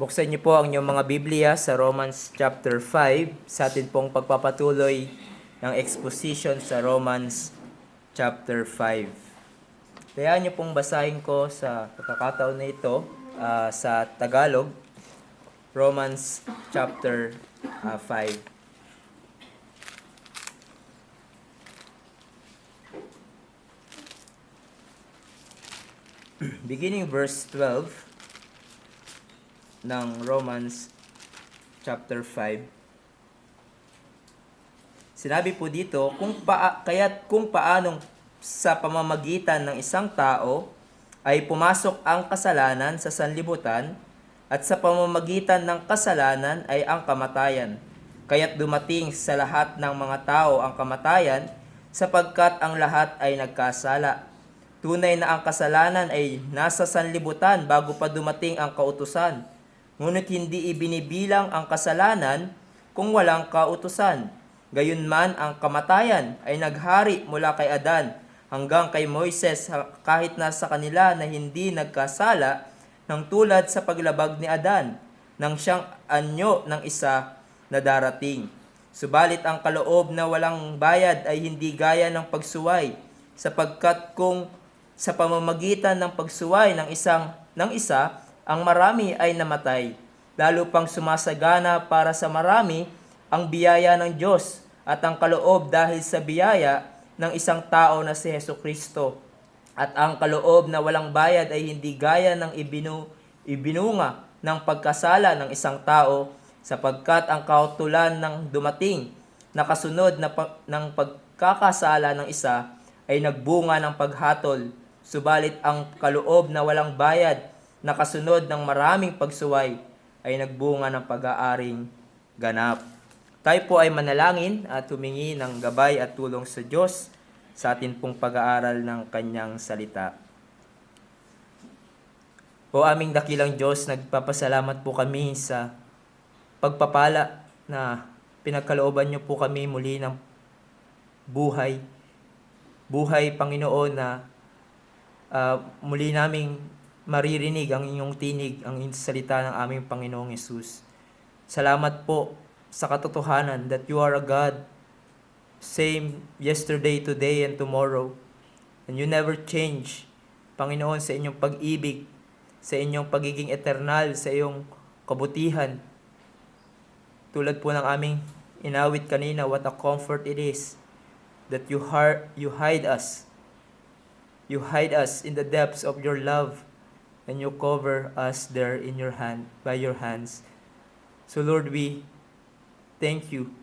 Buksan niyo po ang inyong mga Biblia sa Romans chapter 5 sa atin pong pagpapatuloy ng exposition sa Romans chapter 5. Kaya niyo pong basahin ko sa pagkakataon na ito sa Tagalog, Romans chapter 5. Beginning verse 12 ng Romans chapter 5. Sinabi po dito, kung paanong sa pamamagitan ng isang tao ay pumasok ang kasalanan sa sanlibutan at sa pamamagitan ng kasalanan ay ang kamatayan. Kaya't dumating sa lahat ng mga tao ang kamatayan sapagkat ang lahat ay nagkasala. Tunay na ang kasalanan ay nasa sanlibutan bago pa dumating ang kautusan. Ngunit hindi ibinibilang ang kasalanan kung walang kautusan. Gayunman ang kamatayan ay naghari mula kay Adan hanggang kay Moises kahit nasa kanila na hindi nagkasala ng tulad sa paglabag ni Adan nang siyang anyo ng isa na darating. Subalit ang kaloob na walang bayad ay hindi gaya ng pagsuway, sapagkat kung sa pamamagitan ng pagsuway ng isa, ang marami ay namatay. Lalo pang sumasagana para sa marami ang biyaya ng Diyos at ang kaloob dahil sa biyaya ng isang tao na si Hesukristo. At ang kaloob na walang bayad ay hindi gaya ng ibinunga ng pagkasala ng isang tao, sapagkat ang kautulan ng dumating na kasunod ng pagkakasala ng isa ay nagbunga ng paghatol. Subalit ang kaloob na walang bayad na kasunod ng maraming pagsuway ay nagbunga ng pag-aaring ganap. Tayo po ay manalangin at humingi ng gabay at tulong sa Diyos sa atin pong pag-aaral ng Kanyang salita. O aming dakilang Diyos, nagpapasalamat po kami sa pagpapala na pinagkalooban niyo po kami muli ng buhay. Buhay, Panginoon, na muli naming maririnig ang inyong tinig, ang salita ng aming Panginoong Yesus. Salamat po sa katotohanan that you are a God, same yesterday, today, and tomorrow. And you never change, Panginoon, sa inyong pag-ibig, sa inyong pagiging eternal, sa iyong kabutihan. Tulad po ng aming inawit kanina, what a comfort it is that you hide us. You hide us in the depths of your love, and you cover us there in your hand, by your hands. So Lord, we thank you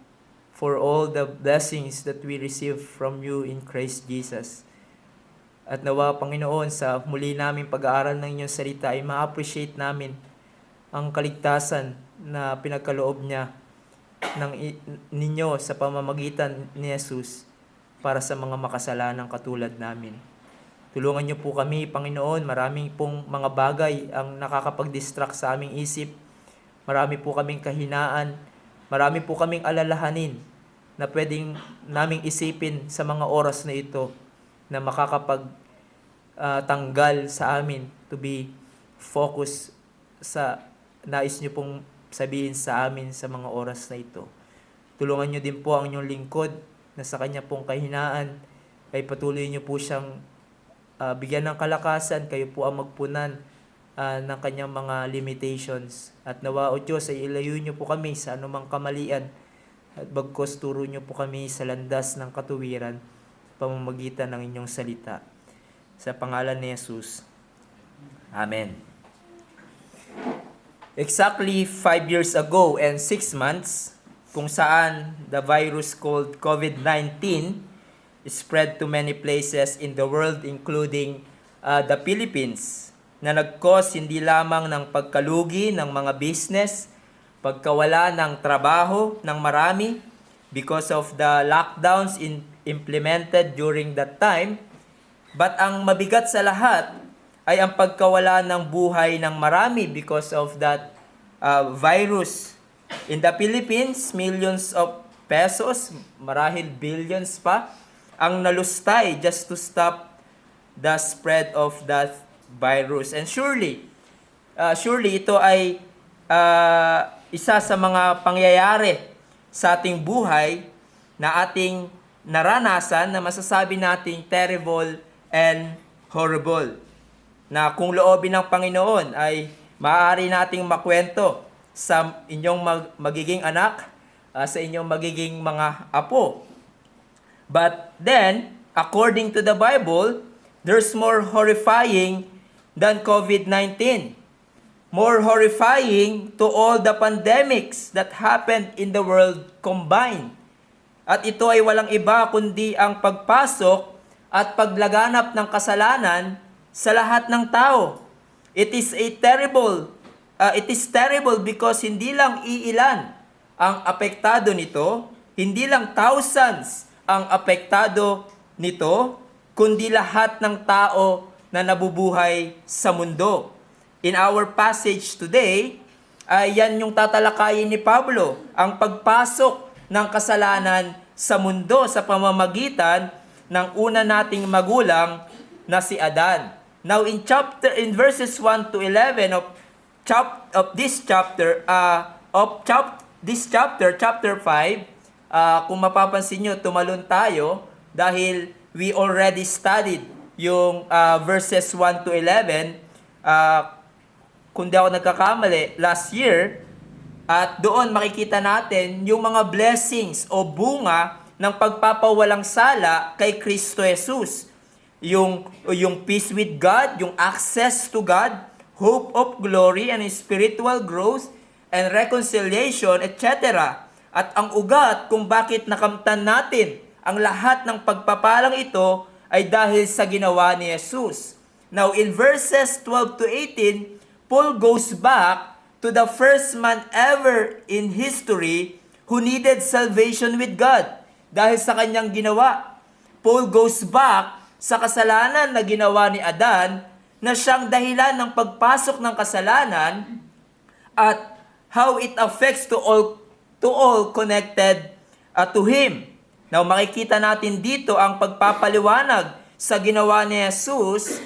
for all the blessings that we receive from you in Christ Jesus. At nawa, Panginoon, sa muli namin pag-aaral ng inyong salita ay ma-appreciate namin ang kaligtasan na pinagkaloob ninyo sa pamamagitan ni Jesus para sa mga makasalanang katulad namin. Tulungan niyo po kami, Panginoon. Maraming pong mga bagay ang nakakapag-distract sa aming isip. Marami po kaming kahinaan. Marami po kaming alalahanin na pwedeng naming isipin sa mga oras na ito na makakapagtanggal sa amin to be focused sa nais niyo pong sabihin sa amin sa mga oras na ito. Tulungan niyo din po ang inyong lingkod na sa kanya pong kahinaan ay patuloy niyo po siyang bigyan ng kalakasan, kayo po ang magpunan ng kanyang mga limitations. At nawa, O Diyos, ay ilayo niyo po kami sa anumang kamalian at bagkos turo niyo po kami sa landas ng katuwiran pamamagitan ng inyong salita. Sa pangalan ni Jesus. Amen. Exactly 5 years ago and 6 months, kung saan the virus called COVID-19 spread to many places in the world, including the Philippines, na nag-cause hindi lamang ng pagkalugi ng mga business, pagkawala ng trabaho ng marami because of the lockdowns implemented during that time, but ang mabigat sa lahat ay ang pagkawala ng buhay ng marami because of that virus. In the Philippines, millions of pesos, marahil billions pa, ang nalustay just to stop the spread of that virus. And surely ito ay isa sa mga pangyayari sa ating buhay na ating naranasan na masasabi nating terrible and horrible. Na kung loobin ng Panginoon ay maaari nating makwento sa inyong magiging anak, sa inyong magiging mga apo. But then, according to the Bible, there's more horrifying than COVID-19. More horrifying to all the pandemics that happened in the world combined. At ito ay walang iba kundi ang pagpasok at paglaganap ng kasalanan sa lahat ng tao. It is terrible because hindi lang iilan ang apektado nito, hindi lang thousands ang apektado nito, kundi lahat ng tao na nabubuhay sa mundo. In our passage today, ay yan yung tatalakayin ni Pablo, ang pagpasok ng kasalanan sa mundo sa pamamagitan ng una nating magulang na si Adan. Now in verses 1 to 11 of this chapter, chapter 5, kung mapapansin nyo, tumalon tayo dahil we already studied yung verses 1 to 11, kung di ako nagkakamali, last year. At doon makikita natin yung mga blessings o bunga ng pagpapawalang sala kay Kristo Jesus. Yung peace with God, yung access to God, hope of glory and spiritual growth and reconciliation, etc. At ang ugat kung bakit nakamtan natin ang lahat ng pagpapalang ito ay dahil sa ginawa ni Jesus. Now in verses 12 to 18, Paul goes back to the first man ever in history who needed salvation with God. Dahil sa kanyang ginawa, Paul goes back sa kasalanan na ginawa ni Adan na siyang dahilan ng pagpasok ng kasalanan at how it affects to all connected to him. Now makikita natin dito ang pagpapaliwanag sa ginawa ni Jesus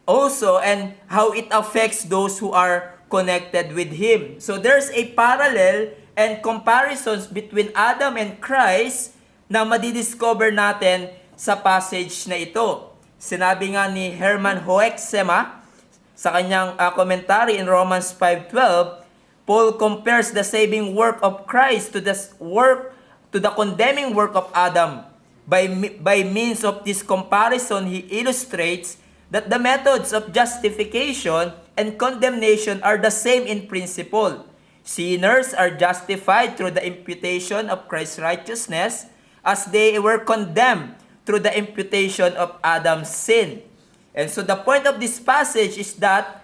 also and how it affects those who are connected with him. So there's a parallel and comparisons between Adam and Christ na madidiscover natin sa passage na ito. Sinabi nga ni Herman Hoeksema sa kanyang commentary in Romans 5:12, Paul compares the saving work of Christ to the condemning work of Adam. By means of this comparison, he illustrates that the methods of justification and condemnation are the same in principle. Sinners are justified through the imputation of Christ's righteousness as they were condemned through the imputation of Adam's sin. And so the point of this passage is that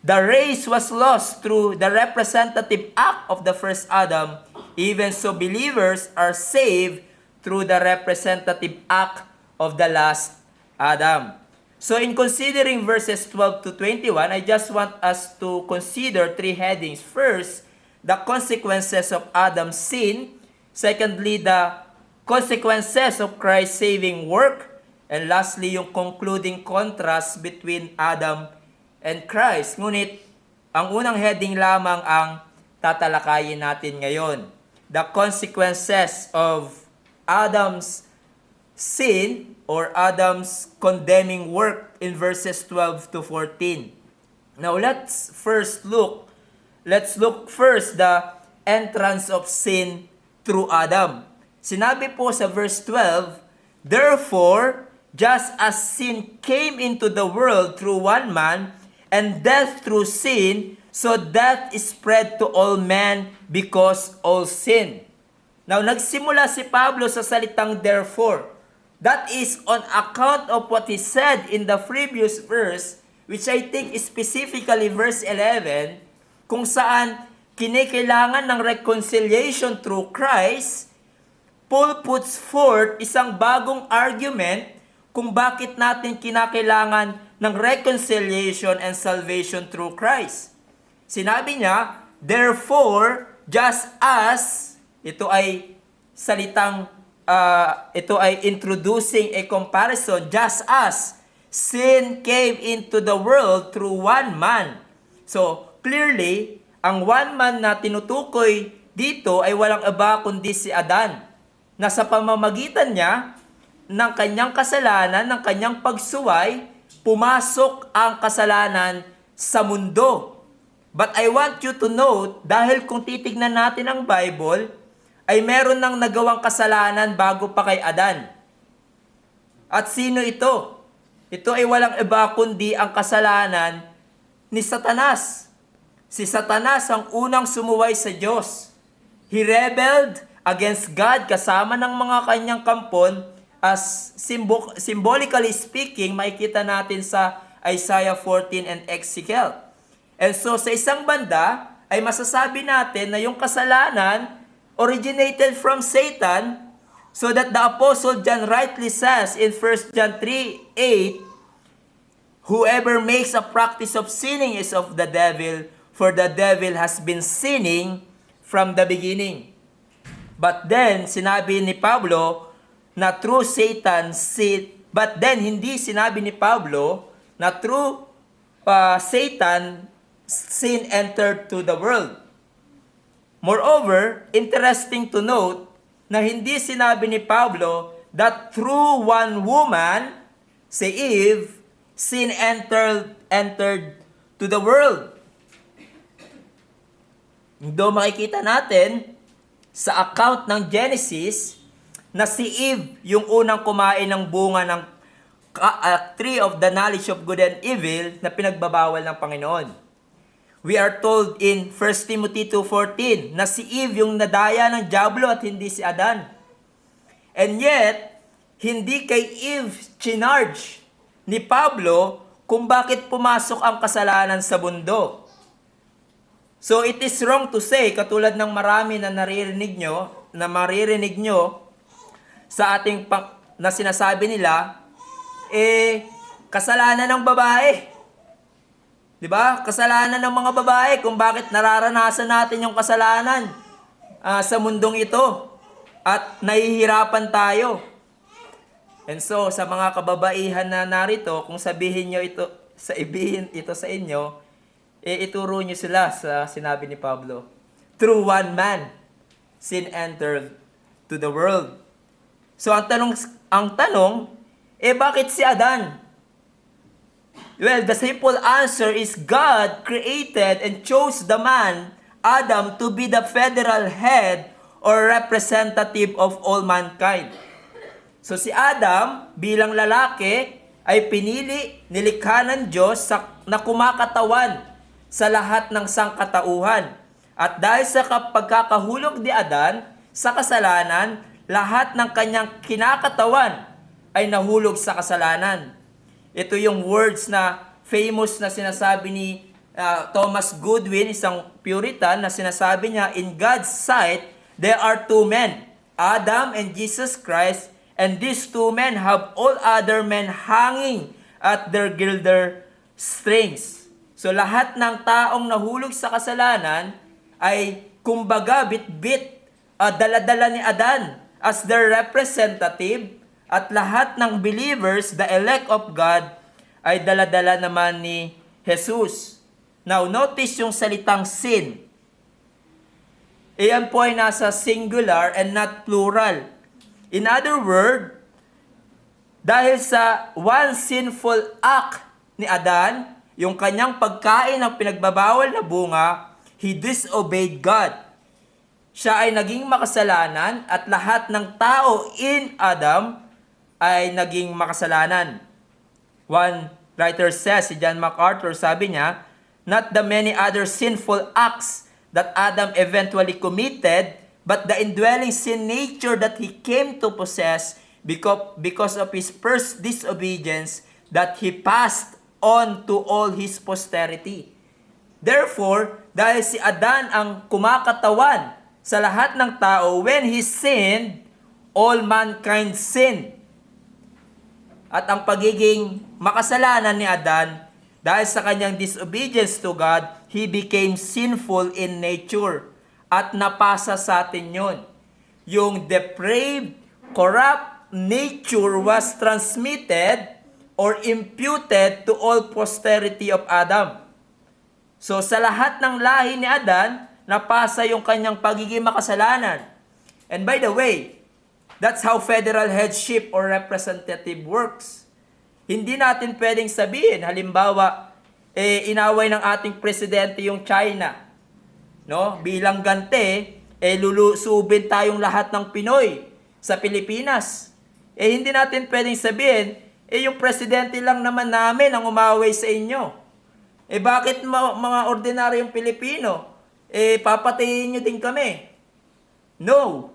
the race was lost through the representative act of the first Adam. Even so, believers are saved through the representative act of the last Adam. So in considering verses 12 to 21, I just want us to consider three headings. First, the consequences of Adam's sin. Secondly, the consequences of Christ's saving work. And lastly, yung concluding contrast between Adam and Christ. Ngunit, ang unang heading lamang ang tatalakayin natin ngayon. The consequences of Adam's sin or Adam's condemning work in verses 12 to 14. Now let's look first the entrance of sin through Adam. Sinabi po sa verse 12, therefore, just as sin came into the world through one man, and death through sin, so death is spread to all men because all sin. Now, nagsimula si Pablo sa salitang therefore. That is on account of what he said in the previous verse, which I think is specifically verse 11, kung saan kinikailangan ng reconciliation through Christ. Paul puts forth isang bagong argument kung bakit natin kinakailangan ng reconciliation and salvation through Christ. Sinabi niya, therefore, just as, ito ay introducing a comparison, just as sin came into the world through one man. So, clearly, Ang one man na tinutukoy dito ay walang iba kundi si Adan, na sa pamamagitan niya ng kanyang kasalanan, ng kanyang pagsuway, pumasok ang kasalanan sa mundo. But I want you to note, dahil kung titignan natin ang Bible, ay meron nang nagawang kasalanan bago pa kay Adan. At sino ito? Ito ay walang iba kundi ang kasalanan ni Satanas. Si Satanas ang unang sumuway sa Diyos. He rebelled against God kasama ng mga kanyang kampon, as symbolically speaking, makikita natin sa Isaiah 14 and Ezekiel. And so sa isang banda ay masasabi natin na yung kasalanan originated from Satan, so that the Apostle John rightly says in 1 John 3:8, whoever makes a practice of sinning is of the devil, for the devil has been sinning from the beginning. But then, sinabi ni Pablo na through Satan, but then hindi sinabi ni Pablo na through Satan, sin entered to the world. Moreover, interesting to note na hindi sinabi ni Pablo that through one woman, si Eve, sin entered to the world. Do makikita natin sa account ng Genesis na si Eve yung unang kumain ng bunga ng tree of the knowledge of good and evil na pinagbabawal ng Panginoon. We are told in 1 Timothy 2:14 na si Eve yung nadaya ng diablo at hindi si Adan. And yet, hindi kay Eve chinarge ni Pablo kung bakit pumasok ang kasalanan sa mundo. So it is wrong to say, katulad ng marami na maririnig nyo sa ating na sinasabi nila, kasalanan ng babae. 'Di ba? Kasalanan ng mga babae kung bakit nararanasan natin yung kasalanan sa mundong ito at nahihirapan tayo. And so, sa mga kababaihan na narito, kung sabihin ito sa inyo, ituro nyo sila sa sinabi ni Pablo. Through one man, sin entered to the world. So, ang tanong, bakit si Adan? Well, the simple answer is God created and chose the man, Adam, to be the federal head or representative of all mankind. So si Adam bilang lalaki ay nilikha ng Diyos na kumakatawan sa lahat ng sangkatauhan. At dahil sa pagkakahulog ni Adan sa kasalanan, lahat ng kanyang kinakatawan ay nahulog sa kasalanan. Ito yung words na famous na sinasabi ni Thomas Goodwin, isang Puritan, na sinasabi niya, in God's sight, there are two men, Adam and Jesus Christ, and these two men have all other men hanging at their gilder strings. So lahat ng taong nahulog sa kasalanan ay kumbaga bit-bit dala-dala ni Adan as their representative, at lahat ng believers, the elect of God, ay dala-dala naman ni Jesus. Now, notice yung salitang sin. Iyan po ay nasa singular and not plural. In other words, dahil sa one sinful act ni Adan, yung kanyang pagkain ng pinagbabawal na bunga, he disobeyed God. Siya ay naging makasalanan at lahat ng tao in Adam ay naging makasalanan. One writer says, si John MacArthur, sabi niya, not the many other sinful acts that Adam eventually committed, but the indwelling sin nature that he came to possess because of his first disobedience that he passed on to all his posterity. Therefore, dahil si Adan ang kumakatawan sa lahat ng tao, when he sinned, all mankind sinned. At ang pagiging makasalanan ni Adan, dahil sa kanyang disobedience to God, he became sinful in nature. At napasa sa atin yun. Yung depraved, corrupt nature was transmitted or imputed to all posterity of Adam. So sa lahat ng lahi ni Adan, napasa yung kanyang pagiging makasalanan. And by the way, that's how federal headship or representative works. Hindi natin pwedeng sabihin, halimbawa, inaway ng ating presidente yung China. No? Bilang gante, lulusubin tayong lahat ng Pinoy sa Pilipinas. Hindi natin pwedeng sabihin, yung presidente lang naman namin ang umaway sa inyo. Bakit mga ordinaryong Pilipino, papatayin nyo din kami? No.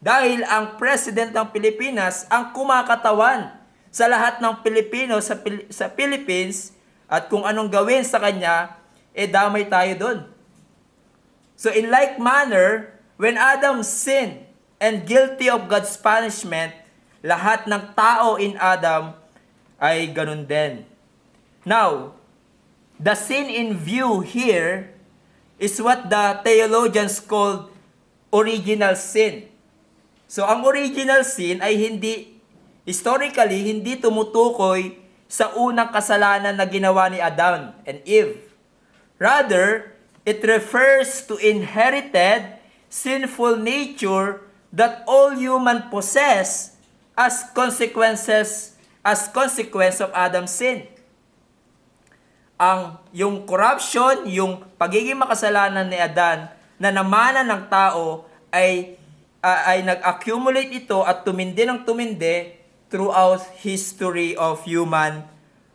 Dahil ang president ng Pilipinas ang kumakatawan sa lahat ng Pilipino sa Philippines, at kung anong gawin sa kanya, damay tayo doon. So in like manner, when Adam sinned and guilty of God's punishment, lahat ng tao in Adam ay ganun din. Now, the sin in view here is what the theologians called original sin. So, ang original sin ay historically, hindi tumutukoy sa unang kasalanan na ginawa ni Adam and Eve. Rather, it refers to inherited sinful nature that all human possess as consequence of Adam's sin. Yung corruption, yung pagiging makasalanan ni Adan na namana ng tao ay nag-accumulate ito at tumindi ng tumindi throughout history of human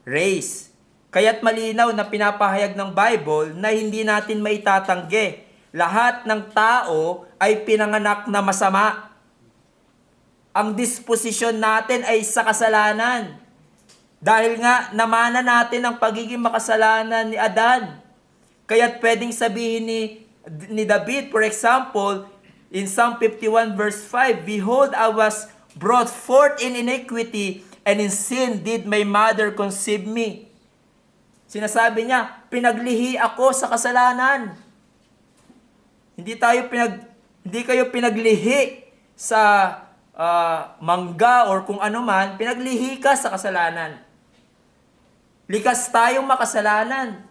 race. Kaya't malinaw na pinapahayag ng Bible na hindi natin maitatanggi. Lahat ng tao ay pinanganak na masama. Ang disposisyon natin ay sa kasalanan. Dahil nga, namana natin ang pagiging makasalanan ni Adan. Kaya't pwedeng sabihin ni David, for example, in Psalm 51 verse 5, "Behold, I was brought forth in iniquity, and in sin did my mother conceive me." Sinasabi niya, pinaglihi ako sa kasalanan. Hindi kayo pinaglihi sa mangga or kung ano man, pinaglihi ka sa kasalanan. Likas tayong makasalanan.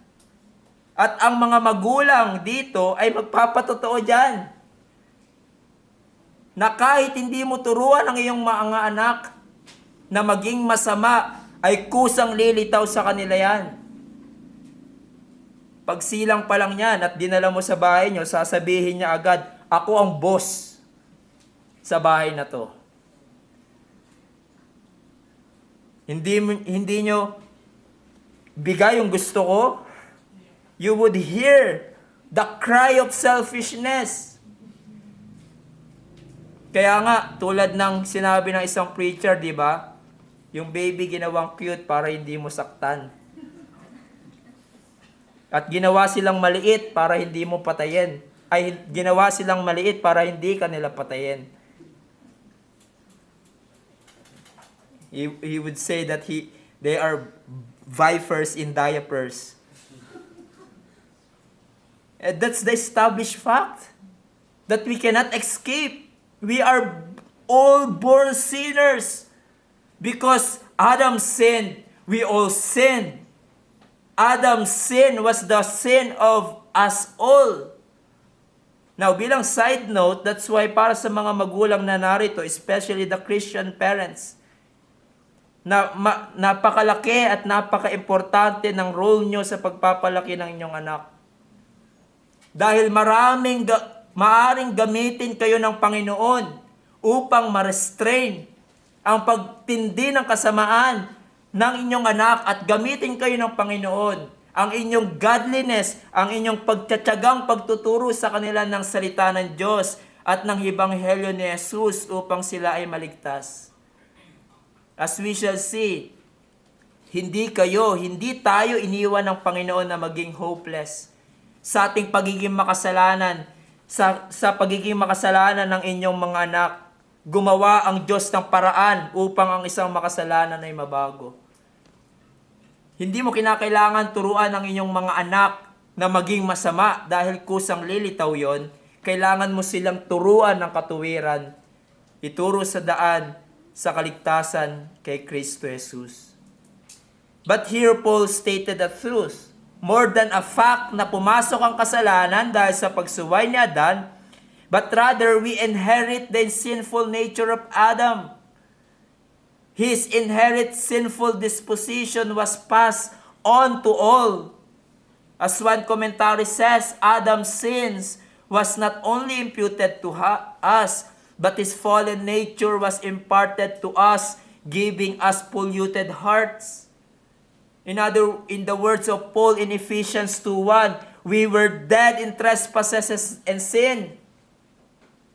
At ang mga magulang dito ay magpapatotoo dyan. Na kahit hindi mo turuan ang iyong mga anak na maging masama, ay kusang lilitaw sa kanila yan. Pagsilang pa lang yan at dinala mo sa bahay nyo, sasabihin niya agad, ako ang boss sa bahay na to. Hindi nyo bigay yung gusto ko, you would hear the cry of selfishness. Kaya nga, tulad ng sinabi ng isang preacher, di ba? Yung baby ginawang cute para hindi mo saktan. At ginawa silang maliit para hindi mo patayin. Ginawa silang maliit para hindi ka nila patayin. He would say that they are vipers in diapers. And that's the established fact that we cannot escape. We are all born sinners. Because Adam sinned, we all sinned. Adam's sin was the sin of us all. Now, bilang side note, that's why para sa mga magulang na narito, especially the Christian parents, napakalaki at napaka-importante ng role nyo sa pagpapalaki ng inyong anak. Dahil maaring gamitin kayo ng Panginoon upang ma-restrain ang pagtindi ng kasamaan ng inyong anak at gamitin kayo ng Panginoon ang inyong godliness, ang inyong pagtsatsagang pagtuturo sa kanila ng salita ng Diyos at ng Ebanghelyo ni Jesus upang sila ay maligtas. As we shall see, hindi tayo iniwan ng Panginoon na maging hopeless sa ating pagiging makasalanan, sa pagiging makasalanan ng inyong mga anak. Gumawa ang Diyos ng paraan upang ang isang makasalanan ay mabago. Hindi mo kinakailangan turuan ang inyong mga anak na maging masama dahil kusang lilitaw yon. Kailangan mo silang turuan ng katuwiran, ituro sa daan sa kaligtasan kay Kristo Jesus. But here Paul stated the truth. more than a fact na pumasok ang kasalanan dahil sa pagsuway ni Adan, but rather we inherit the sinful nature of Adam. His inherent sinful disposition was passed on to all. As one commentary says, Adam's sins was not only imputed to us, but his fallen nature was imparted to us, giving us polluted hearts. In the words of Paul in Ephesians 2:1, we were dead in trespasses and sin.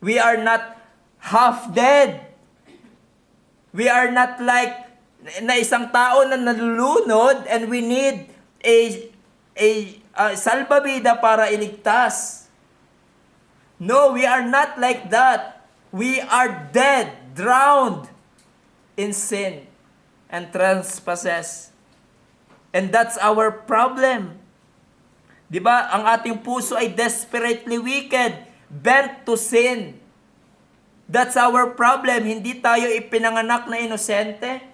We are not half dead. We are not like na isang tao na nalulunod and we need a salbabida para iligtas. No, we are not like that. We are dead, drowned in sin and trespasses. And that's our problem. 'Di ba? Ang ating puso ay desperately wicked, bent to sin. That's our problem. Hindi tayo ipinanganak na inosente,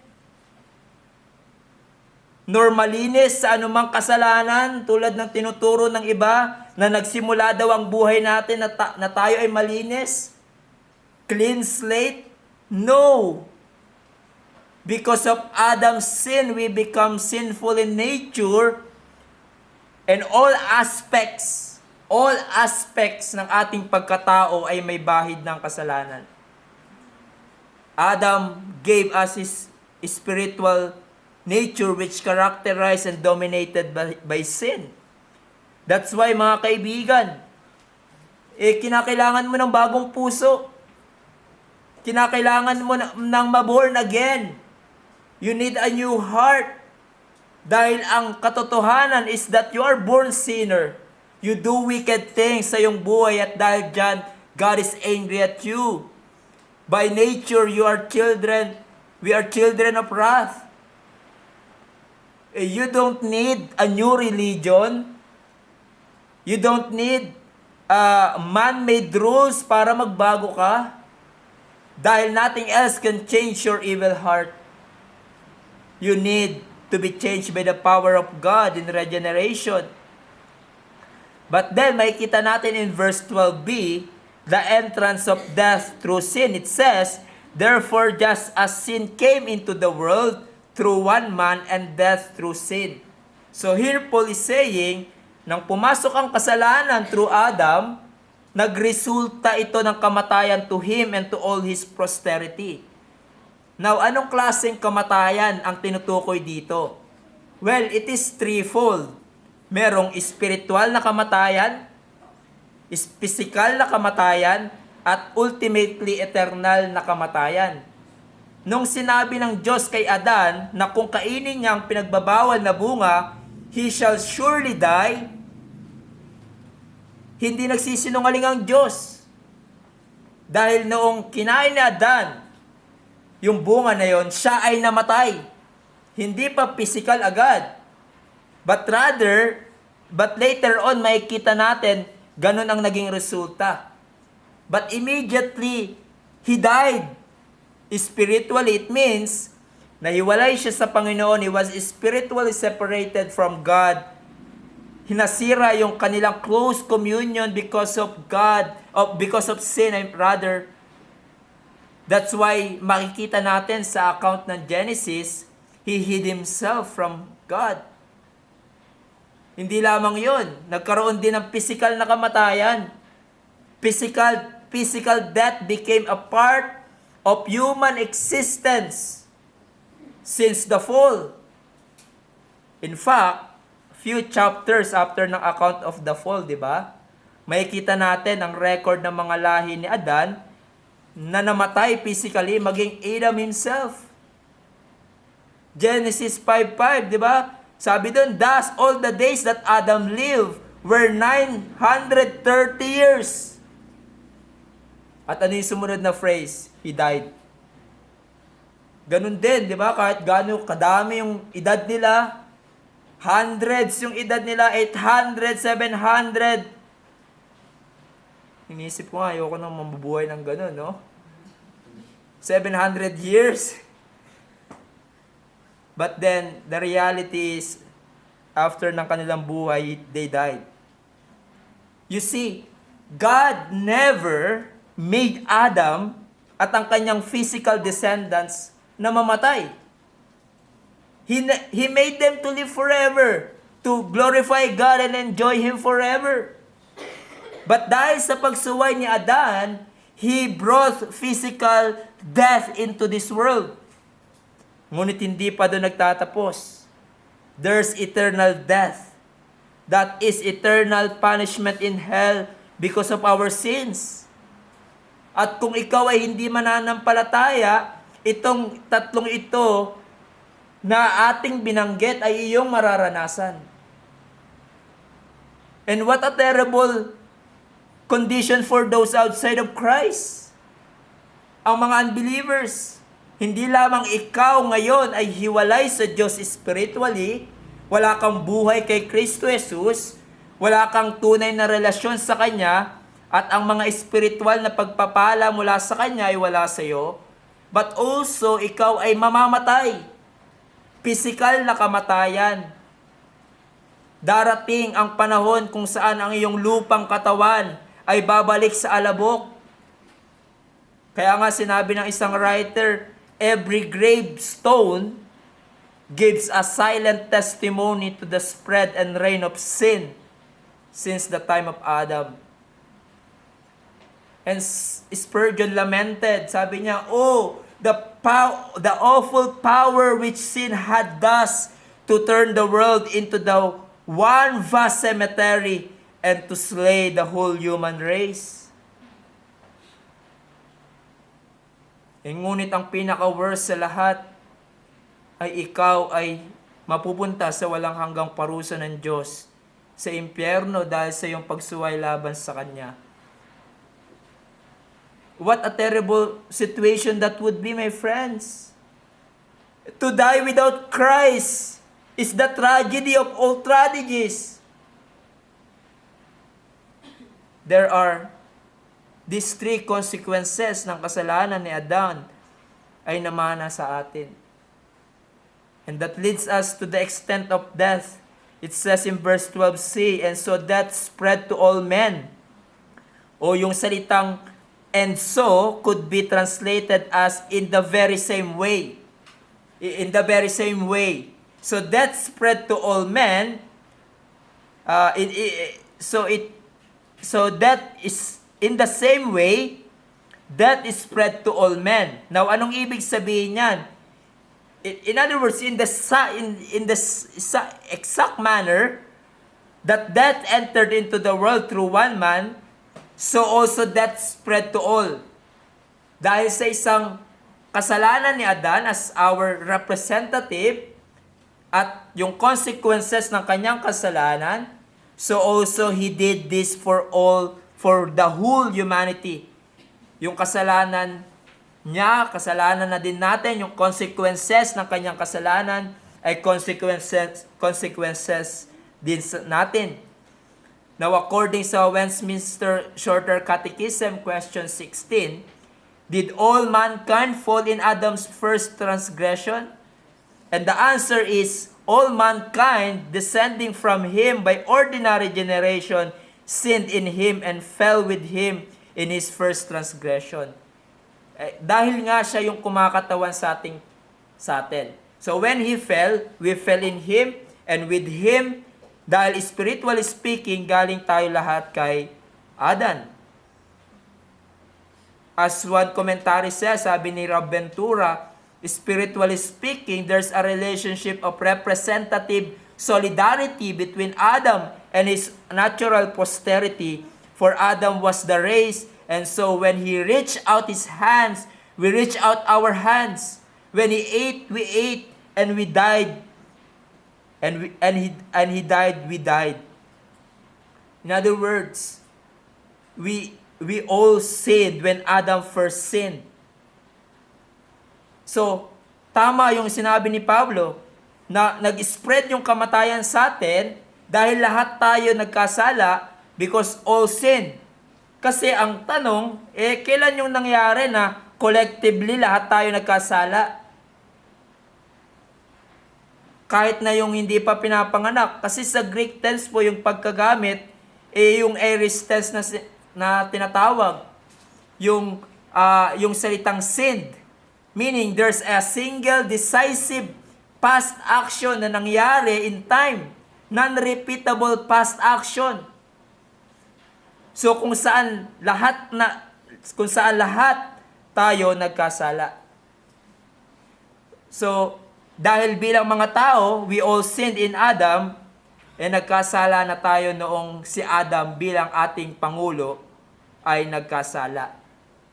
nor malinis sa anumang kasalanan tulad ng tinuturo ng iba na nagsimula daw ang buhay natin na tayo ay malinis, clean slate. No! Because of Adam's sin, we become sinful in nature, and all aspects ng ating pagkatao ay may bahid ng kasalanan. Adam gave us his spiritual nature which characterized and dominated by sin. That's why, mga kaibigan, kinakailangan mo ng bagong puso. Kinakailangan mo ng maborn again. You need a new heart. Dahil ang katotohanan is that you are born sinner. You do wicked things sa iyong buhay at dahil dyan, God is angry at you. By nature, we are children of wrath. You don't need a new religion. You don't need man-made rules para magbago ka. Dahil nothing else can change your evil heart. You need to be changed by the power of God in regeneration. But then, makikita natin in verse 12b, the entrance of death through sin. It says, therefore, just as sin came into the world through one man and death through sin. So here Paul is saying, nang pumasok ang kasalanan through Adam, nagresulta ito ng kamatayan to him and to all his posterity. Now, anong klaseng kamatayan ang tinutukoy dito? Well, it is threefold. Merong spiritual na kamatayan, physical na kamatayan, at ultimately eternal na kamatayan. Nung sinabi ng Diyos kay Adan na kung kainin niya ang pinagbabawal na bunga, he shall surely die, hindi nagsisinungaling ang Diyos. Dahil noong kinain ni Adan yung bunga na yon, siya ay namatay. Hindi pa physical agad. But later on, makikita natin, ganun ang naging resulta. But immediately, he died. Spiritually, it means, nahiwalay siya sa Panginoon. He was spiritually separated from God. Hinasira yung kanilang close communion because of because of sin, rather. That's why, makikita natin sa account ng Genesis, he hid himself from God. Hindi lamang yun. Nagkaroon din ng physical na kamatayan. Physical death became a part of human existence since the fall. In fact, few chapters after ng account of the fall, di ba? Makikita natin ang record ng mga lahi ni Adan na namatay physically, maging Adam himself. Genesis 5:5, di ba? Sabi doon, thus all the days that Adam lived were 930 years. At ano yung sumunod na phrase? He died. Ganun din, di ba? Kahit gaano kadami yung edad nila, hundreds yung edad nila, 800, 700. Inisip ko nga, ayoko nang mabubuhay ng ganun, no? 700 years. But then, the reality is, after ng kanilang buhay, they died. You see, God never made Adam at ang kanyang physical descendants na mamatay. He made them to live forever, to glorify God and enjoy Him forever. But dahil sa pagsuway ni Adan, he brought physical death into this world. Ngunit hindi pa doon nagtatapos. There's eternal death. That is eternal punishment in hell because of our sins. At kung ikaw ay hindi mananampalataya, itong tatlong ito na ating binanggit ay iyong mararanasan. And what a terrible condition for those outside of Christ. Ang mga unbelievers, hindi lamang ikaw ngayon ay hiwalay sa Diyos spiritually, wala kang buhay kay Kristo Jesus, wala kang tunay na relasyon sa Kanya, at ang mga espiritual na pagpapala mula sa Kanya ay wala sa iyo, but also ikaw ay mamamatay. Physical na kamatayan. Darating ang panahon kung saan ang iyong lupang katawan ay babalik sa alabok. Kaya nga sinabi ng isang writer, every gravestone gives a silent testimony to the spread and reign of sin since the time of Adam. And Spurgeon lamented, sabi niya, oh, the awful power which sin had thus to turn the world into the one vast cemetery and to slay the whole human race. Ngunit ang pinaka-worst sa lahat ay ikaw ay mapupunta sa walang hanggang parusa ng Diyos sa impyerno dahil sa iyong pagsuway laban sa Kanya. What a terrible situation that would be, my friends. To die without Christ is the tragedy of all tragedies. There are these three consequences ng kasalanan ni Adan ay namana sa atin. And that leads us to the extent of death. It says in verse 12c, and so death spread to all men. O yung salitang and so could be translated as in the very same way. In the very same way. So death spread to all men. So that is in the same way, death is spread to all men. Now, anong ibig sabihin niyan? In other words, in the exact manner that death entered into the world through one man, so also death spread to all. Dahil sa isang kasalanan ni Adan as our representative at yung consequences ng kanyang kasalanan, so also he did this for all, for the whole humanity. Yung kasalanan niya, kasalanan na din natin, yung consequences ng kanyang kasalanan ay consequences din natin. Now, according sa Westminster Shorter Catechism, question 16, did all mankind fall in Adam's first transgression? And the answer is, all mankind descending from him by ordinary generation sinned in him and fell with him in his first transgression. Dahil nga siya yung kumakatawan sa atin. So when he fell, we fell in him, and with him, dahil spiritually speaking, galing tayo lahat kay Adan. As one commentary says, sabi ni Rob Ventura, spiritually speaking, there's a relationship of representative solidarity between Adam and his natural posterity. For Adam was the race, and so when he reached out his hands, we reach out our hands. When he ate, we ate, and we died. And he died, we died. In other words, we all sinned when Adam first sinned. So, tama yung sinabi ni Pablo na nag-spread yung kamatayan sa atin dahil lahat tayo nagkasala because all sin. Kasi ang tanong, kailan yung nangyari na collectively lahat tayo nagkasala? kahit na yung hindi pa pinapanganak. Kasi sa Greek tense po, yung pagkagamit, yung aorist tense na tinatawag. Yung salitang sinned. Meaning, there's a single decisive past action na nangyari in time. Non-repeatable past action. So kung saan lahat tayo nagkasala. So dahil bilang mga tao, we all sinned in Adam, nagkasala na tayo noong si Adam bilang ating pangulo ay nagkasala.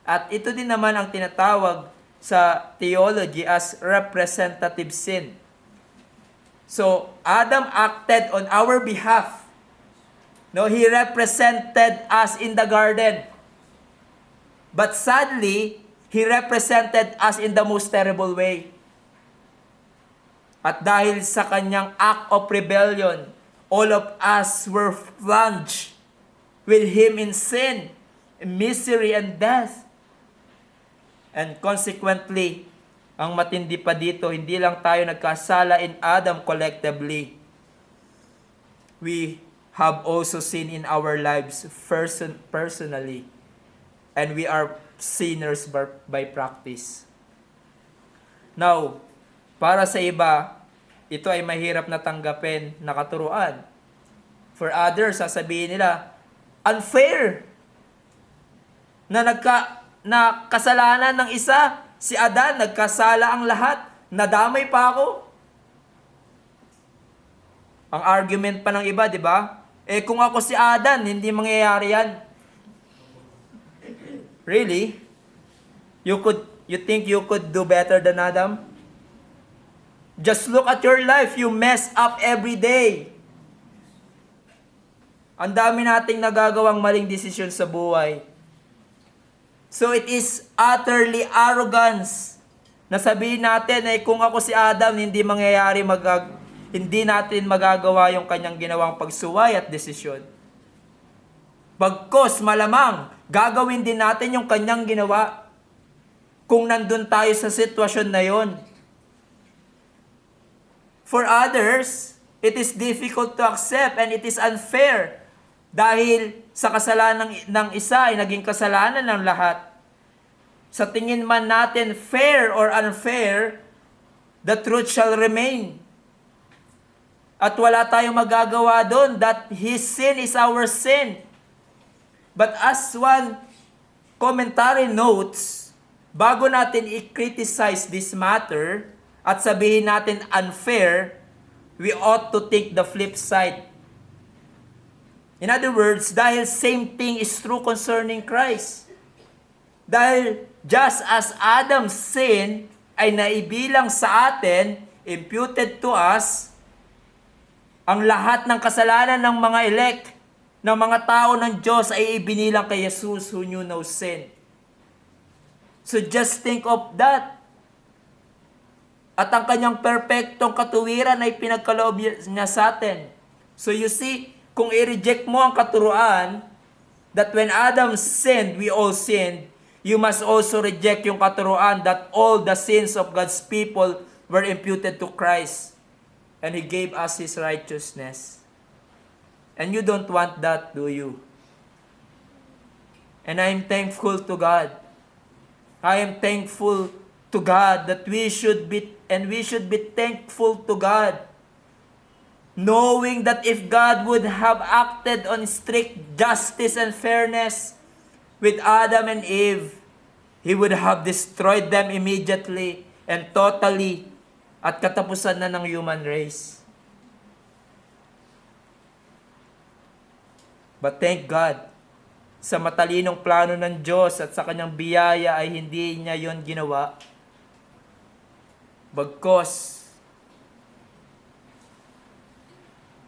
At ito din naman ang tinatawag sa theology as representative sin. So Adam acted on our behalf. No, he represented us in the garden. But sadly, he represented us in the most terrible way. At dahil sa kanyang act of rebellion, all of us were plunged with him in sin, misery, and death. And consequently, ang matindi pa dito, hindi lang tayo nagkasala in Adam collectively. We have also sinned in our lives personally. And we are sinners by practice. Now, para sa iba, ito ay mahirap na tanggapin na katuruan. For others, sasabihin nila, unfair na kasalanan ng isa, si Adan, nagkasala ang lahat, nadamay pa ako. Ang argument pa ng iba, di ba? Kung ako si Adan, hindi mangyayari yan. Really? You think you could do better than Adam? Just look at your life. You mess up every day. Ang dami nating nagagawang maling desisyon sa buhay. So it is utterly arrogance na sabihin natin kung ako si Adam, hindi natin magagawa yung kanyang ginawang pagsuway at desisyon. Bagkos malamang, gagawin din natin yung kanyang ginawa kung nandun tayo sa sitwasyon na yon. For others, it is difficult to accept and it is unfair dahil sa kasalanan ng isa ay naging kasalanan ng lahat. Sa tingin man natin fair or unfair, the truth shall remain. At wala tayong magagawa doon that his sin is our sin. But as one commentary notes, bago natin i-criticize this matter at sabihin natin unfair, we ought to take the flip side. In other words, dahil same thing is true concerning Christ. Dahil just as Adam's sin ay naibilang sa atin, imputed to us, ang lahat ng kasalanan ng mga elect, ng mga tao ng Diyos ay ibinilang kay Jesus who knew no sin. So just think of that. At ang kanyang perpektong katuwiran ay pinagkaloob niya sa atin. So you see, kung i-reject mo ang katuruan, that when Adam sinned, we all sinned, you must also reject yung katuruan that all the sins of God's people were imputed to Christ. And He gave us His righteousness. And you don't want that, do you? And I am thankful to God. I am thankful to God that we should be thankful to God. Knowing that if God would have acted on strict justice and fairness with Adam and Eve, He would have destroyed them immediately and totally at katapusan na ng human race. But thank God, sa matalinong plano ng Diyos at sa kanyang biyaya ay hindi niya yon ginawa. Bagkos,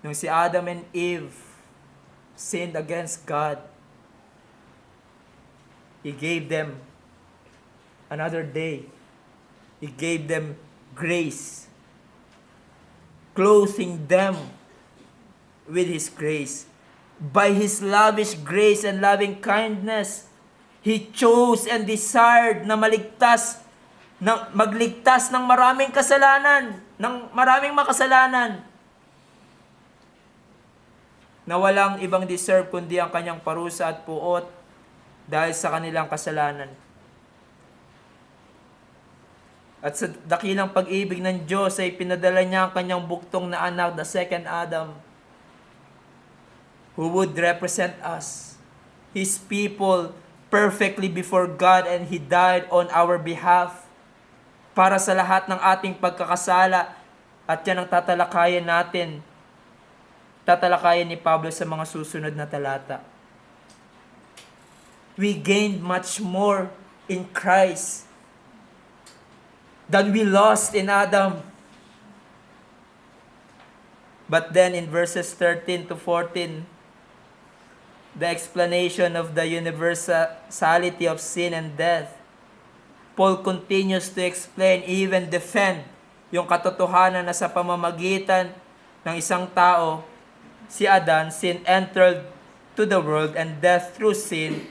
nung si Adam and Eve sinned against God, He gave them another day. He gave them grace, clothing them with His grace. By His lavish grace and loving kindness, He chose and desired na maligtas magligtas ng maraming kasalanan, ng maraming makasalanan, na walang ibang deserve kundi ang kanyang parusa at puot dahil sa kanilang kasalanan. At sa dakilang pag-ibig ng Diyos ay pinadala niya ang kanyang buktong na anak, the second Adam, who would represent us, His people, perfectly before God, and He died on our behalf para sa lahat ng ating pagkakasala. At yan ang tatalakayin natin. Tatalakayin ni Pablo sa mga susunod na talata. We gained much more in Christ than we lost in Adam. But then in verses 13 to 14, the explanation of the universality of sin and death, Paul continues to explain, even defend, yung katotohanan na sa pamamagitan ng isang tao, si Adan, sin entered to the world, and death through sin,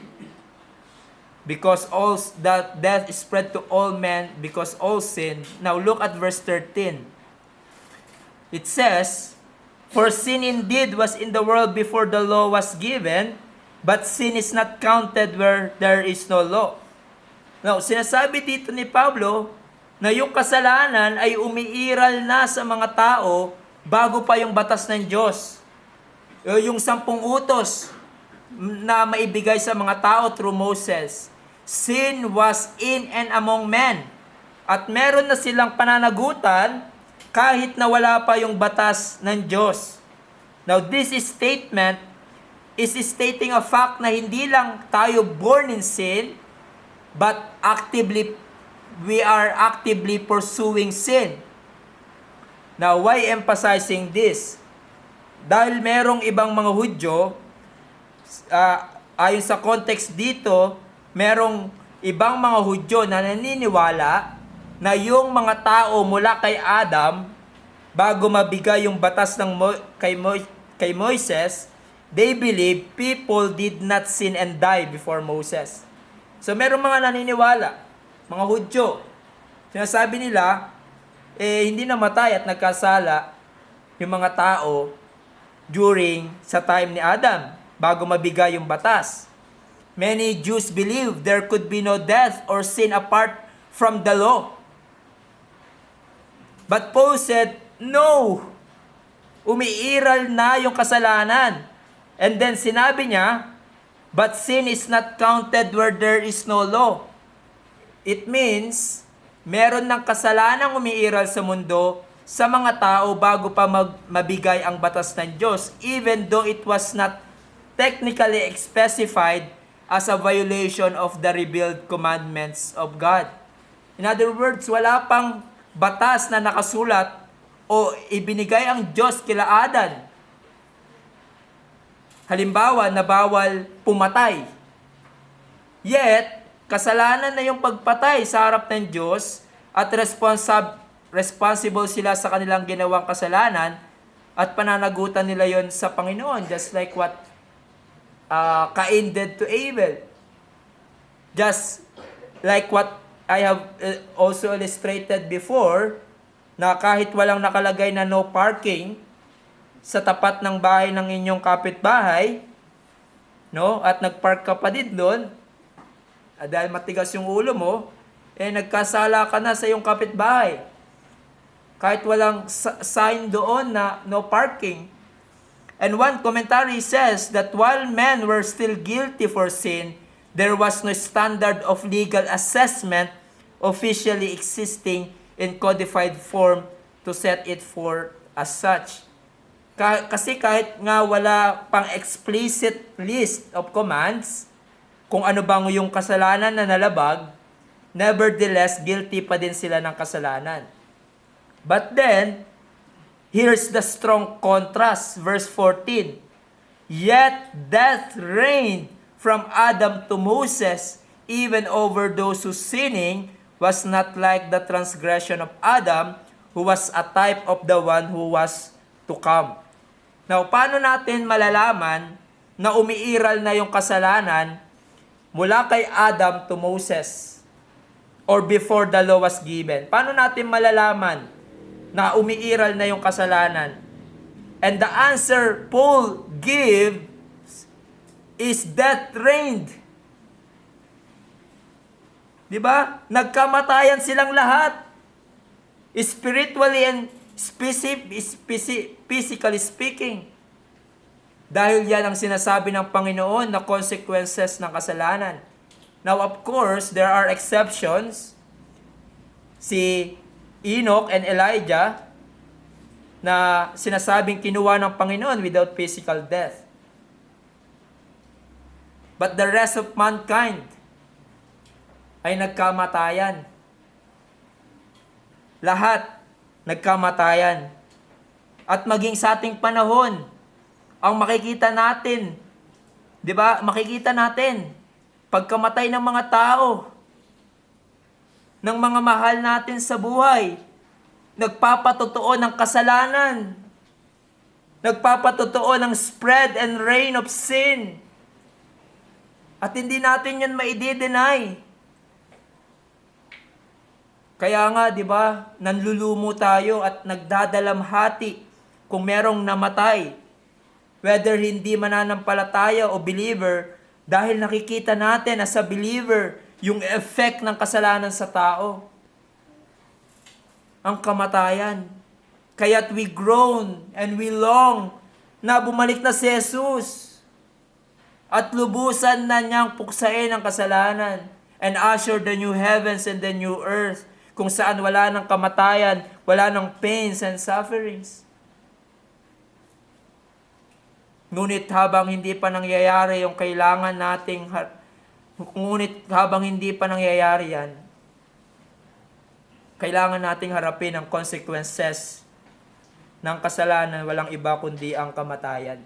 because all that death is spread to all men because all sin. Now look at verse 13. It says, "For sin indeed was in the world before the law was given, but sin is not counted where there is no law." Now, sinasabi dito ni Pablo na yung kasalanan ay umiiral na sa mga tao bago pa yung batas ng Diyos. Yung 10 utos na maibigay sa mga tao through Moses. Sin was in and among men. At meron na silang pananagutan kahit na wala pa yung batas ng Diyos. Now, this statement is stating a fact na hindi lang tayo born in sin, but we are actively pursuing sin. Now, why emphasizing this? Dahil merong ibang mga Hudyo, ayon sa context dito, merong ibang mga Hudyo na naniniwala na yung mga tao mula kay Adam, bago mabigay yung batas ng kay Moises, they believe people did not sin and die before Moses. So merong mga naniniwala, mga Hudyo, sinasabi nila, hindi namatay at nagkasala yung mga tao sa time ni Adam, bago mabigay yung batas. Many Jews believe there could be no death or sin apart from the law. But Paul said, no! Umiiral na yung kasalanan. And then sinabi niya, but sin is not counted where there is no law. It means, meron ng kasalanang umiiral sa mundo sa mga tao bago pa mabigay ang batas ng Diyos, even though it was not technically specified as a violation of the revealed commandments of God. In other words, wala pang batas na nakasulat o ibinigay ang Diyos kila Adan. Halimbawa, na bawal pumatay. Yet, kasalanan na yung pagpatay sa harap ng Diyos at responsible sila sa kanilang ginawang kasalanan at pananagutan nila yon sa Panginoon, just like what Cain did to Abel. Just like what I have also illustrated before, na kahit walang nakalagay na no parking sa tapat ng bahay ng inyong kapitbahay, no, at nagpark ka pa din doon, dahil matigas yung ulo mo, nagkasala ka na sa iyong kapitbahay. Kahit walang sign doon na no parking. And one commentary says that while men were still guilty for sin, there was no standard of legal assessment officially existing in codified form to set it forth as such. Kasi kahit nga wala pang explicit list of commands kung ano bang yung kasalanan na nalabag, nevertheless, guilty pa din sila ng kasalanan. But then, here's the strong contrast, verse 14. Yet death reigned from Adam to Moses, even over those whose sinning was not like the transgression of Adam, who was a type of the one who was to come. Now, paano natin malalaman na umiiral na yung kasalanan mula kay Adam to Moses? or before the law was given? Paano natin malalaman na umiiral na yung kasalanan? And the answer Paul gives is death reigned. Di ba? Nagkamatayan silang lahat. Spiritually and physically speaking. Dahil yan ang sinasabi ng Panginoon na consequences ng kasalanan. Now, of course, there are exceptions. Si Enoch and Elijah na sinasabing kinuha ng Panginoon without physical death. But the rest of mankind ay nagkamatayan. Lahat nagkamatayan. At maging sa ating panahon, ang makikita natin, di ba? Makikita natin, pagkamatay ng mga tao, ng mga mahal natin sa buhay, nagpapatotoo ng kasalanan, nagpapatotoo ng spread and reign of sin. At hindi natin yan maide-deny. Kaya nga, di ba, nanlulumo tayo at nagdadalamhati kung merong namatay, whether hindi mananampalataya o believer, dahil nakikita natin na sa believer, yung effect ng kasalanan sa tao. Ang kamatayan. Kaya't we groan and we long na bumalik na si Jesus at lubusan na niyang puksain ang kasalanan and usher the new heavens and the new earth, kung saan wala ng kamatayan, wala ng pains and sufferings. Ngunit habang hindi pa nangyayari yung kailangan nating yan, kailangan nating harapin ang consequences ng kasalanan, walang iba kundi ang kamatayan.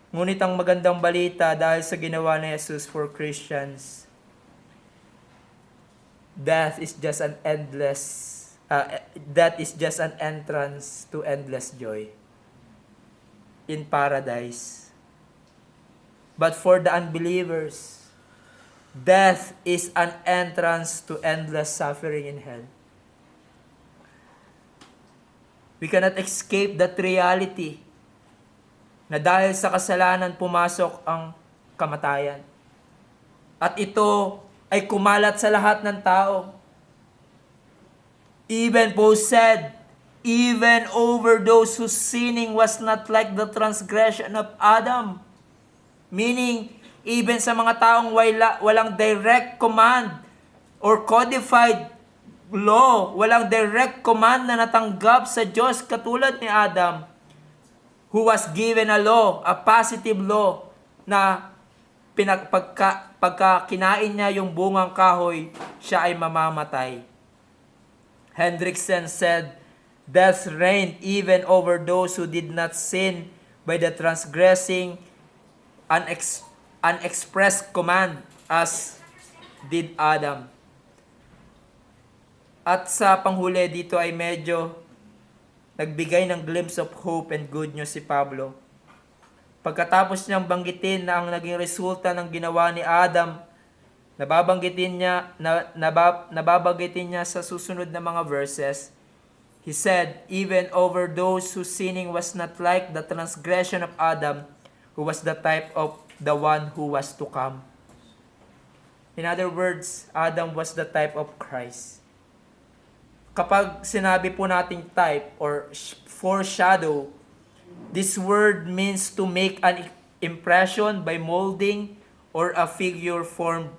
Ngunit ang magandang balita dahil sa ginawa ni Jesus for Christians, death is just an entrance to endless joy in paradise. But for the unbelievers, death is an entrance to endless suffering in hell. We cannot escape that reality na dahil sa kasalanan pumasok ang kamatayan. At ito ay kumalat sa lahat ng tao. Even Paul said, even over those whose sinning was not like the transgression of Adam. Meaning, even sa mga taong walang direct command or codified law, walang direct command na natanggap sa Diyos katulad ni Adam, who was given a law, a positive law, na pagka kinain niya yung bungang kahoy, siya ay mamamatay. Hendrickson said, death reigned even over those who did not sin by the transgressing unexpressed command as did Adam. At sa panghuli dito ay medyo nagbigay ng glimpse of hope and good news si Pablo. Pagkatapos niyang banggitin na ang naging resulta ng ginawa ni Adam, nababanggitin niya sa susunod na mga verses. He said, even over those whose sinning was not like the transgression of Adam, who was the type of the one who was to come. In other words, Adam was the type of Christ. Kapag sinabi po nating type or foreshadow, this word means to make an impression by molding or a figure formed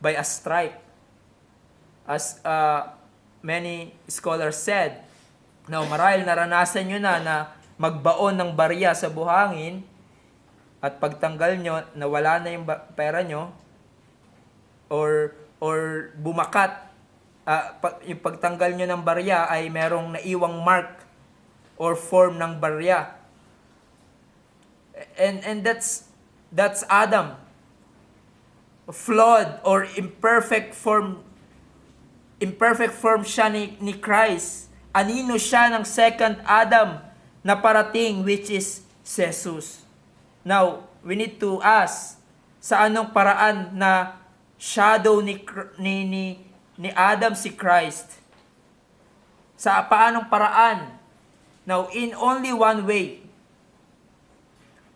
by a stripe. As many scholars said, now marahil naranasan nyo na magbaon ng barya sa buhangin at pagtanggal nyo, nawala na yung pera nyo or bumakat. Yung pagtanggal nyo ng barya ay merong naiwang mark or form ng barya. And that's Adam. Flawed or imperfect form siya ni Christ. Anino siya ng second Adam na parating, which is Jesus. Now, we need to ask, sa anong paraan na shadow ni Adam si Christ. Sa paanong paraan? Now, in only one way.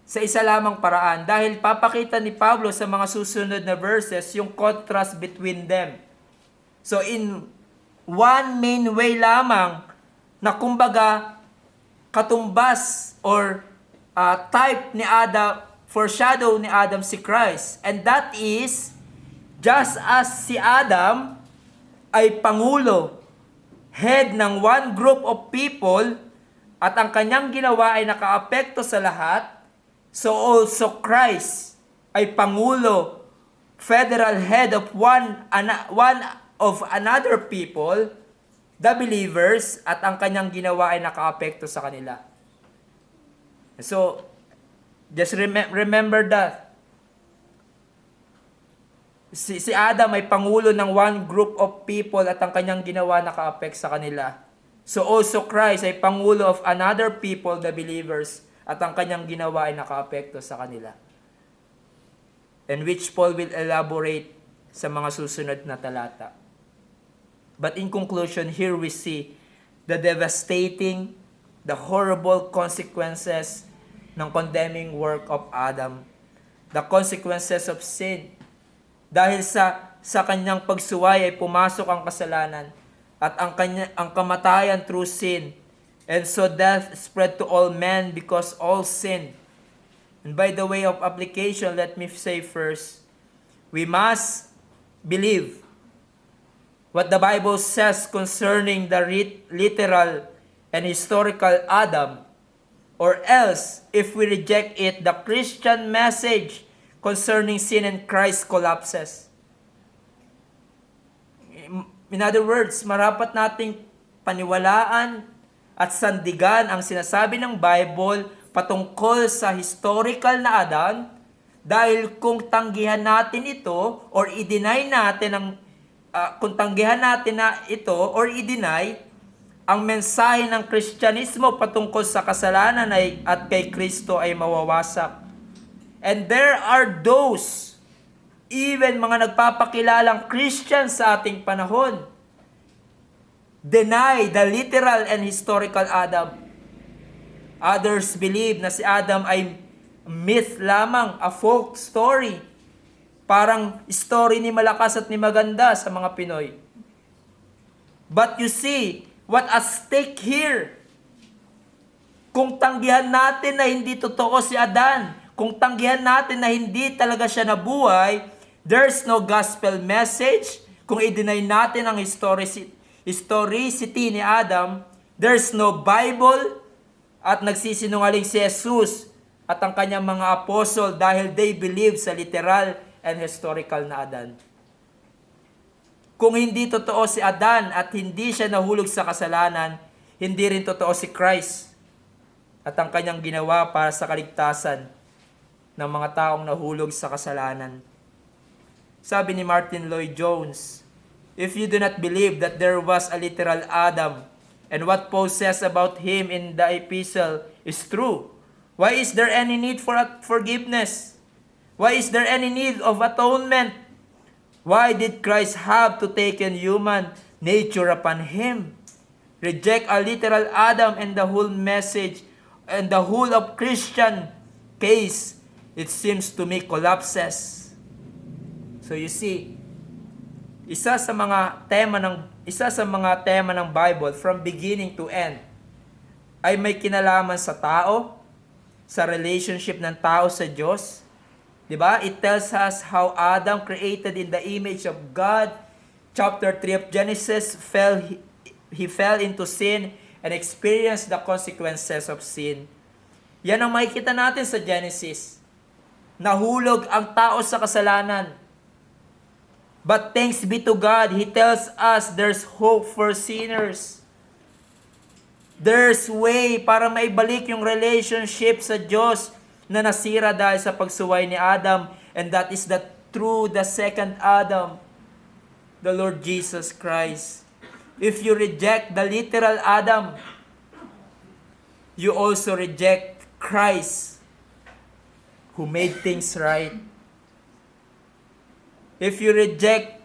Sa isa lamang paraan. Dahil papakita ni Pablo sa mga susunod na verses yung contrast between them. So, in one main way lamang na kumbaga katumbas or type ni Adam, foreshadow ni Adam si Christ. And that is, just as si Adam ay pangulo, head ng one group of people, at ang kanyang ginawa ay nakaapekto sa lahat, so also Christ ay pangulo, federal head of one of another people, the believers, at ang kanyang ginawa ay nakaapekto sa kanila. So, just remember that. Si Adam ay pangulo ng one group of people at ang kanyang ginawa naka-affect sa kanila. So also Christ ay pangulo of another people, the believers, at ang kanyang ginawa ay naka-apekto sa kanila. And which Paul will elaborate sa mga susunod na talata. But in conclusion, here we see the devastating, the horrible consequences ng condemning work of Adam. The consequences of sin. Dahil sa kanyang pagsuway ay pumasok ang kasalanan at ang kamatayan through sin. And so death spread to all men because all sin. And by the way of application, let me say first, we must believe what the Bible says concerning the literal and historical Adam, or else, if we reject it, the Christian message concerning sin and Christ collapses. In other words, marapat nating paniwalaan at sandigan ang sinasabi ng Bible patungkol sa historical na Adan, dahil kung tanggihan natin ito or i-deny natin kung tanggihan natin na ito or i-deny ang mensahe ng Kristyanismo patungkol sa kasalanan at kay Kristo ay mawawasak. And there are those, even mga nagpapakilalang Christian sa ating panahon, deny the literal and historical Adam. Others believe na si Adam ay myth lamang, a folk story. Parang story ni malakas at ni maganda sa mga Pinoy. But you see, what at stake here? Kung tanggihan natin na hindi totoo si Adan, kung tanggihan natin na hindi talaga siya nabuhay, there's no gospel message. Kung i-deny natin ang historicity ni Adam, there's no Bible, at nagsisinungaling si Jesus at ang kanyang mga apostol dahil they believe sa literal and historical na Adan. Kung hindi totoo si Adan at hindi siya nahulog sa kasalanan, hindi rin totoo si Christ at ang kanyang ginawa para sa kaligtasan ng mga taong nahulog sa kasalanan. Sabi ni Martin Lloyd-Jones, if you do not believe that there was a literal Adam and what Paul says about him in the epistle is true, why is there any need for forgiveness? Why is there any need of atonement? Why did Christ have to take on human nature upon him? Reject a literal Adam and the whole message and the whole of Christian case, it seems to me collapses. So you see, isa sa mga tema ng Bible from beginning to end ay may kinalaman sa tao, sa relationship ng tao sa Diyos. Diba? It tells us how Adam, created in the image of God, chapter 3 of Genesis, he fell into sin and experienced the consequences of sin. Yan ang makikita natin sa Genesis. Nahulog ang tao sa kasalanan. But thanks be to God, He tells us there's hope for sinners. There's way para maibalik yung relationship sa Diyos na nasira dahil sa pagsuway ni Adam, and that is through the second Adam, the Lord Jesus Christ. If you reject the literal Adam, you also reject Christ, who made things right. If you reject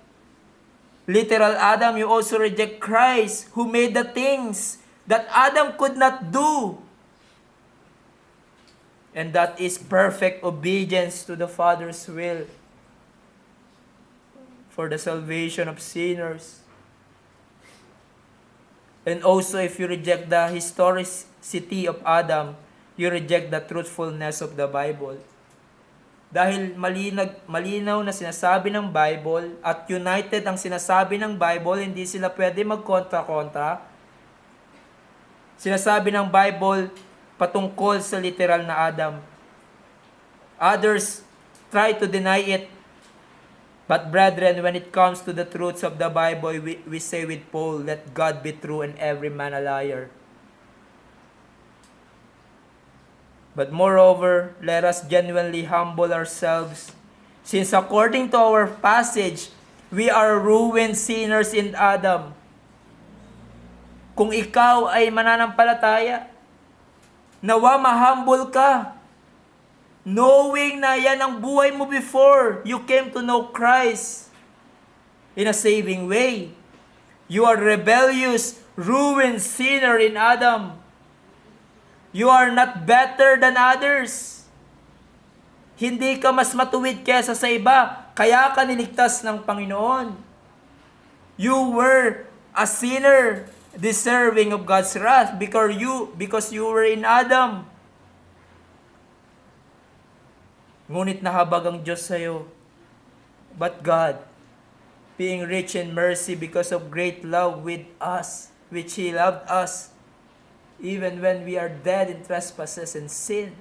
literal Adam, you also reject Christ, who made the things that Adam could not do. And that is perfect obedience to the Father's will for the salvation of sinners. And also, if you reject the historicity of Adam, you reject the truthfulness of the Bible. Dahil malinaw na sinasabi ng Bible at united ang sinasabi ng Bible, hindi sila pwede magkontra-kontra. Sinasabi ng Bible patungkol sa literal na Adam. Others try to deny it. But brethren, when it comes to the truths of the Bible, we say with Paul, let God be true and every man a liar. But moreover, let us genuinely humble ourselves, since according to our passage, we are ruined sinners in Adam. Kung ikaw ay mananampalataya, nawa ma-humble ka, knowing na yan ang buhay mo before you came to know Christ in a saving way. You are rebellious, ruined sinner in Adam. You are not better than others. Hindi ka mas matuwid kesa sa iba, kaya ka niligtas ng Panginoon. You were a sinner deserving of God's wrath because you were in Adam. Ngunit nahabag ang Diyos sa iyo. But God, being rich in mercy because of great love with us, which He loved us, even when we are dead in trespasses and sin,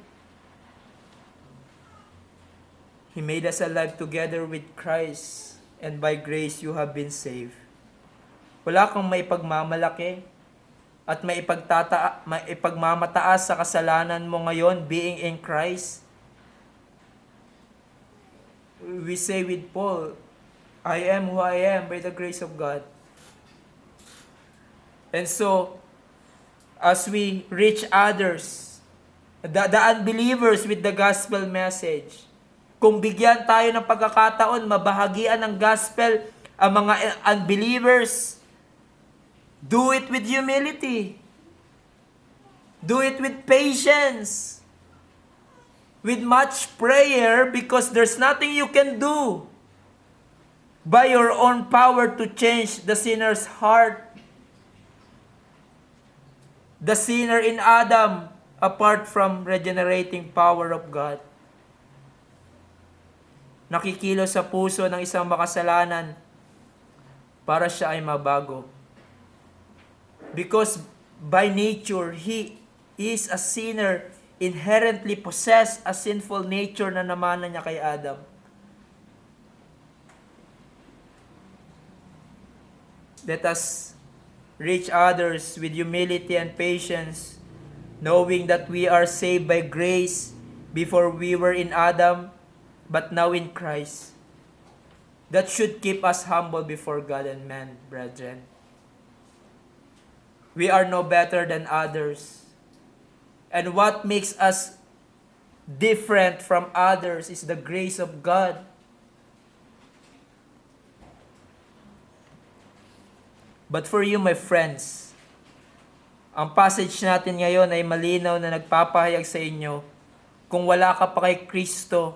He made us alive together with Christ, and by grace you have been saved. Wala kang maipagmamalaki at maipagmamataas sa kasalanan mo ngayon, being in Christ. We say with Paul, I am who I am by the grace of God. And so, as we reach others, the unbelievers with the gospel message, kung bigyan tayo ng pagkakataon, mabahagian ng gospel ang mga unbelievers, do it with humility. Do it with patience. With much prayer, because there's nothing you can do by your own power to change the sinner's heart. The sinner in Adam, apart from regenerating power of God. Nakikilos sa puso ng isang makasalanan para siya ay mabago. Because by nature, he is a sinner, inherently possess a sinful nature na namana niya kay Adam. Let us reach others with humility and patience, knowing that we are saved by grace before we were in Adam, but now in Christ. That should keep us humble before God and man, brethren. We are no better than others. And what makes us different from others is the grace of God. But for you, my friends, ang passage natin ngayon ay malinaw na nagpapahayag sa inyo, kung wala ka pa kay Kristo,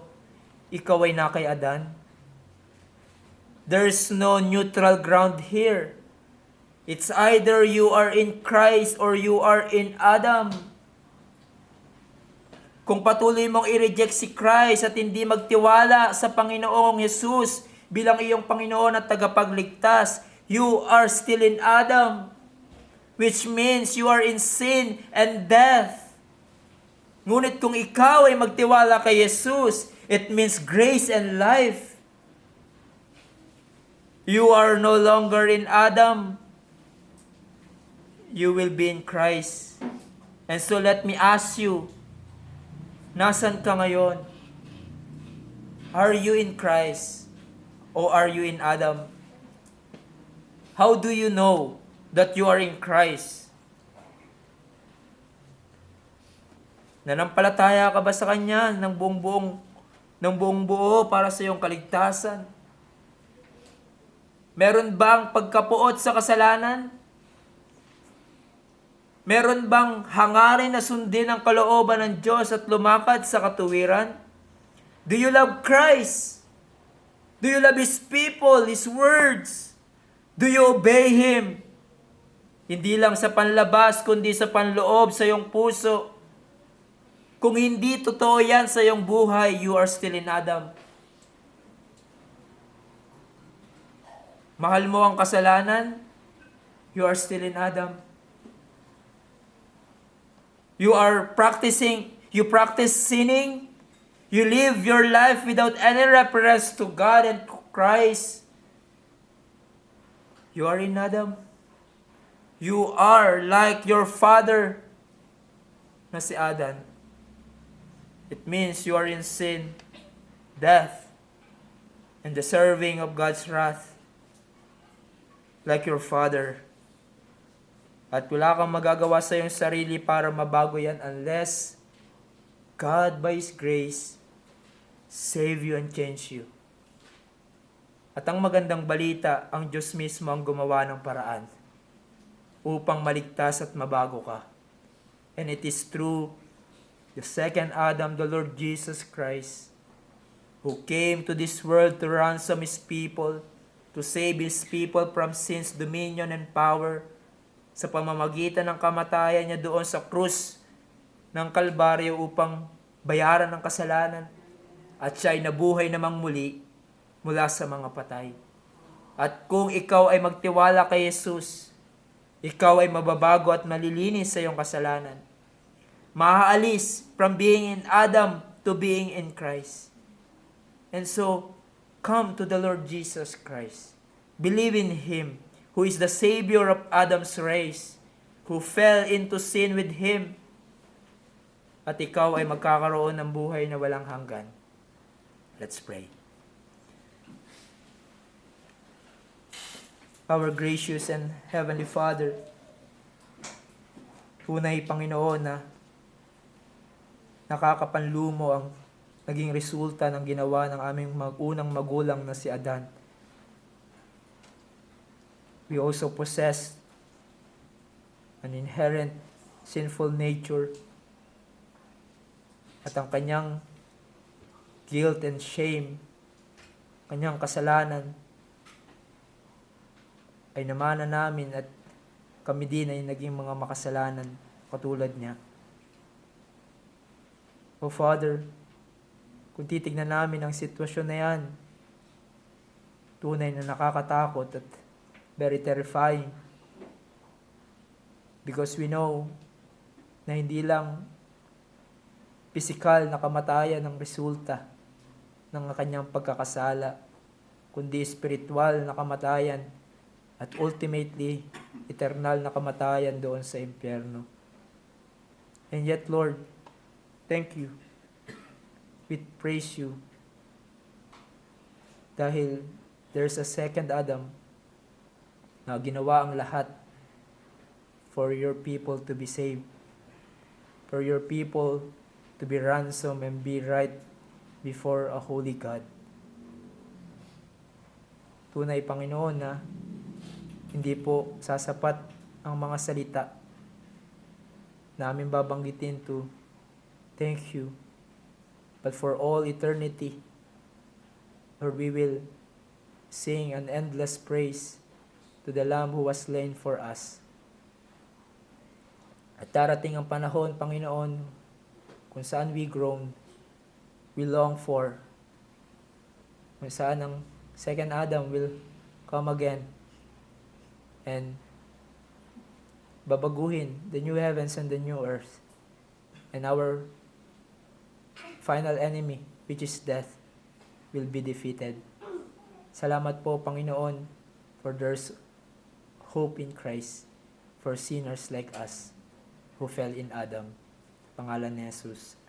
ikaw ay na kay Adan. There's no neutral ground here. It's either you are in Christ or you are in Adam. Kung patuloy mong i-reject si Christ at hindi magtiwala sa Panginoong Jesus bilang iyong Panginoon at tagapagligtas, you are still in Adam, which means you are in sin and death. Ngunit kung ikaw ay magtiwala kay Jesus, it means grace and life. You are no longer in Adam. You will be in Christ. And so let me ask you, nasan ka ngayon? Are you in Christ or are you in Adam? How do you know that you are in Christ? Nanampalataya ka ba sa Kanya ng buong buo para sa iyong kaligtasan? Meron bang pagkapuot sa kasalanan? Meron bang hangarin na sundin ang kalooban ng Diyos at lumakad sa katuwiran? Do you love Christ? Do you love His people, His words? Do you obey Him? Hindi lang sa panlabas, kundi sa panloob sa iyong puso. Kung hindi totoo yan sa iyong buhay, you are still in Adam. Mahal mo ang kasalanan, you are still in Adam. You practice sinning, you live your life without any reference to God and to Christ. You are in Adam. You are like your father na si Adan. It means you are in sin, death, and deserving of God's wrath, like your father. At wala kang magagawa sa iyong sarili para mabago yan unless God by His grace save you and change you. At ang magandang balita, ang Diyos mismo ang gumawa ng paraan upang maligtas at mabago ka. And it is through the second Adam, the Lord Jesus Christ, who came to this world to ransom His people, to save His people from sin's dominion and power, sa pamamagitan ng kamatayan niya doon sa krus ng Kalbaryo upang bayaran ang kasalanan, at siya ay nabuhay namang muli mula sa mga patay. At kung ikaw ay magtiwala kay Jesus, ikaw ay mababago at malilinis sa iyong kasalanan. Maaalis from being in Adam to being in Christ. And so, come to the Lord Jesus Christ. Believe in Him, who is the Savior of Adam's race, who fell into sin with Him, at ikaw ay magkakaroon ng buhay na walang hanggan. Let's pray. Our gracious and Heavenly Father, tunay Panginoon na nakakapanlumo ang naging resulta ng ginawa ng aming unang magulang na si Adan. We also possess an inherent sinful nature, at ang kanyang guilt and shame, kanyang kasalanan, ay namana namin at kami din ay naging mga makasalanan katulad niya. O Father, kung titignan namin ang sitwasyon na yan, tunay na nakakatakot at very terrifying. Because we know na hindi lang pisikal na kamatayan ang resulta ng kanyang pagkakasala, kundi spiritual na kamatayan at ultimately eternal na kamatayan doon sa impyerno. And yet, Lord, thank you. We praise you dahil there's a second Adam na ginawa ang lahat for your people to be saved, for your people to be ransomed and be right before a holy God. Tunay, Panginoon, na hindi po sasapat ang mga salita na aming babanggitin to thank you, but for all eternity, Lord, we will sing an endless praise to the Lamb who was slain for us. At darating ang panahon, Panginoon, kung saan we groan, we long for, kung saan ang second Adam will come again and babaguhin the new heavens and the new earth, and our final enemy, which is death, will be defeated. Salamat po, Panginoon, for there's hope in Christ for sinners like us who fell in Adam. Pangalan ni Jesus.